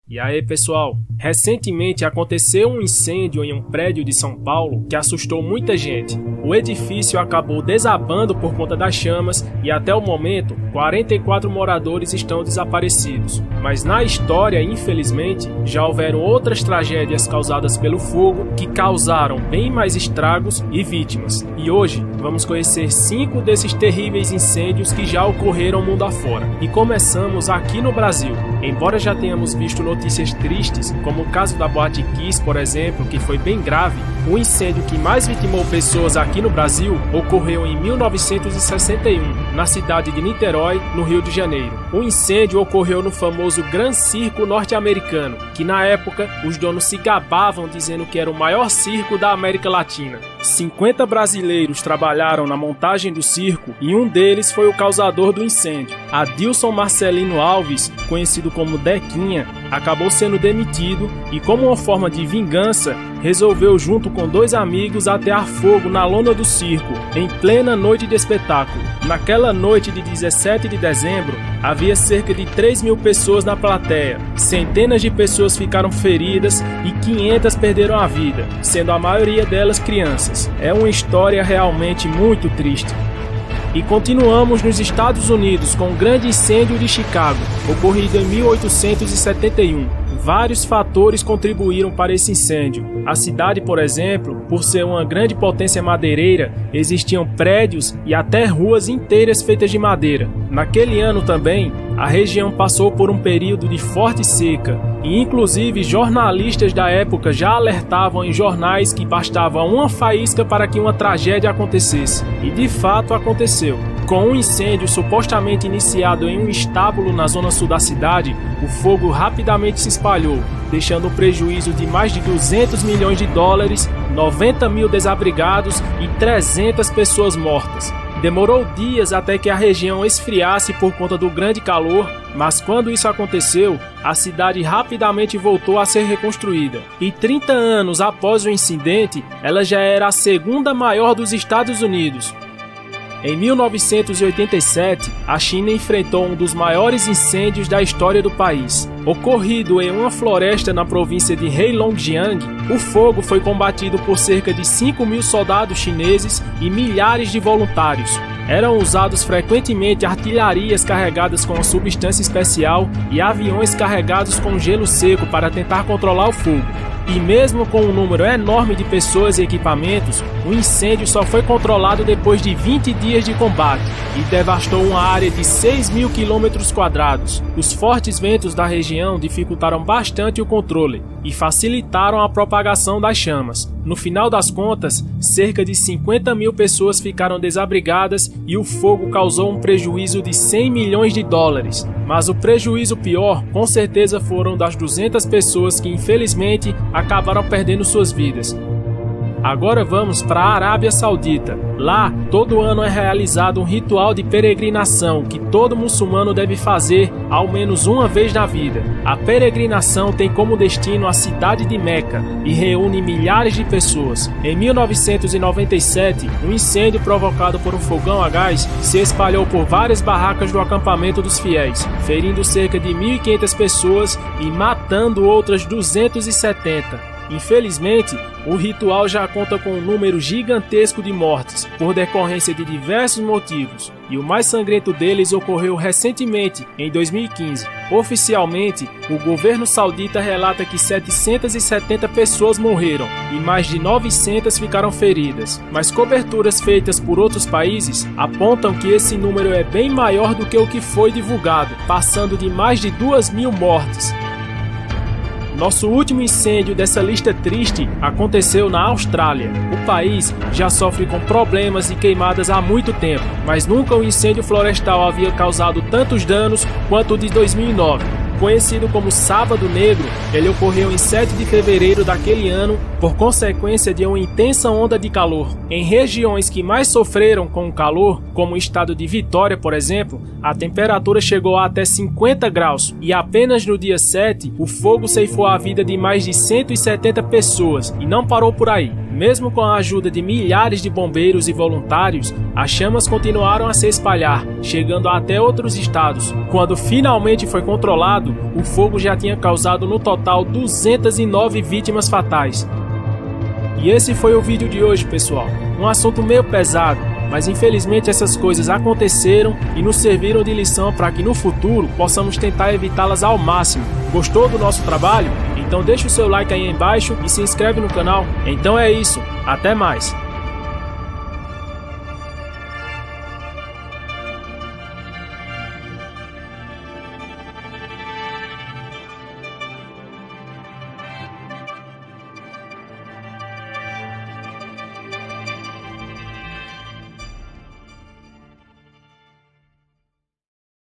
E aí, pessoal? Recentemente aconteceu um incêndio em um prédio de São Paulo que assustou muita gente. O edifício acabou desabando por conta das chamas e até o momento 44 moradores estão desaparecidos. Mas na história, infelizmente, já houveram outras tragédias causadas pelo fogo que causaram bem mais estragos e vítimas. E hoje vamos conhecer 5 desses terríveis incêndios que já ocorreram mundo afora. E começamos aqui no Brasil. Embora já tenhamos visto notícias tristes, como o caso da Boate Kiss, por exemplo, que foi bem grave, o incêndio que mais vitimou pessoas aqui no Brasil ocorreu em 1961, na cidade de Niterói, no Rio de Janeiro. O incêndio ocorreu no famoso Gran Circo norte-americano, que na época os donos se gabavam dizendo que era o maior circo da América Latina. 50 brasileiros trabalharam na montagem do circo e um deles foi o causador do incêndio. Adilson Marcelino Alves, conhecido como Dequinha, acabou sendo demitido e, como uma forma de vingança, resolveu, junto com 2 amigos, atear fogo na lona do circo, em plena noite de espetáculo. Naquela noite de 17 de dezembro, havia cerca de 3.000 pessoas na plateia, centenas de pessoas ficaram feridas e 500 perderam a vida, sendo a maioria delas crianças. É uma história realmente muito triste. E continuamos nos Estados Unidos com o grande incêndio de Chicago, ocorrido em 1871. Vários fatores contribuíram para esse incêndio. A cidade, por exemplo, por ser uma grande potência madeireira, existiam prédios e até ruas inteiras feitas de madeira. Naquele ano também, a região passou por um período de forte seca e inclusive jornalistas da época já alertavam em jornais que bastava uma faísca para que uma tragédia acontecesse. E de fato aconteceu. Com um incêndio supostamente iniciado em um estábulo na zona sul da cidade, o fogo rapidamente se espalhou, deixando um prejuízo de mais de 200 milhões de dólares, 90 mil desabrigados e 300 pessoas mortas. Demorou dias até que a região esfriasse por conta do grande calor, mas quando isso aconteceu, a cidade rapidamente voltou a ser reconstruída. E 30 anos após o incidente, ela já era a segunda maior dos Estados Unidos. Em 1987, a China enfrentou um dos maiores incêndios da história do país. Ocorrido em uma floresta na província de Heilongjiang, o fogo foi combatido por cerca de 5.000 soldados chineses e milhares de voluntários. Eram usados frequentemente artilharias carregadas com uma substância especial e aviões carregados com gelo seco para tentar controlar o fogo. E mesmo com um número enorme de pessoas e equipamentos, o incêndio só foi controlado depois de 20 dias de combate e devastou uma área de 6.000 km². Os fortes ventos da região dificultaram bastante o controle e facilitaram a propagação das chamas. No final das contas, cerca de 50 mil pessoas ficaram desabrigadas e o fogo causou um prejuízo de 100 milhões de dólares. Mas o prejuízo pior, com certeza, foram das 200 pessoas que, infelizmente, acabaram perdendo suas vidas. Agora vamos para a Arábia Saudita. Lá, todo ano é realizado um ritual de peregrinação que todo muçulmano deve fazer ao menos uma vez na vida. A peregrinação tem como destino a cidade de Meca e reúne milhares de pessoas. Em 1997, um incêndio provocado por um fogão a gás se espalhou por várias barracas do acampamento dos fiéis, ferindo cerca de 1.500 pessoas e matando outras 270. Infelizmente, o ritual já conta com um número gigantesco de mortes, por decorrência de diversos motivos, e o mais sangrento deles ocorreu recentemente, em 2015. Oficialmente, o governo saudita relata que 770 pessoas morreram e mais de 900 ficaram feridas, mas coberturas feitas por outros países apontam que esse número é bem maior do que o que foi divulgado, passando de mais de 2.000 mortes. Nosso último incêndio dessa lista triste aconteceu na Austrália. O país já sofre com problemas e queimadas há muito tempo, mas nunca um incêndio florestal havia causado tantos danos quanto o de 2009. Conhecido como Sábado Negro, ele ocorreu em 7 de fevereiro daquele ano por consequência de uma intensa onda de calor. Em regiões que mais sofreram com o calor, como o estado de Vitória, por exemplo, a temperatura chegou a até 50 graus e apenas no dia 7 o fogo ceifou a vida de mais de 170 pessoas e não parou por aí. Mesmo com a ajuda de milhares de bombeiros e voluntários, as chamas continuaram a se espalhar, chegando até outros estados. Quando finalmente foi controlado, o fogo já tinha causado no total 209 vítimas fatais. E esse foi o vídeo de hoje, pessoal. Um assunto meio pesado, mas infelizmente essas coisas aconteceram e nos serviram de lição para que no futuro possamos tentar evitá-las ao máximo. Gostou do nosso trabalho? Então deixa o seu like aí embaixo e se inscreve no canal. Então é isso, até mais!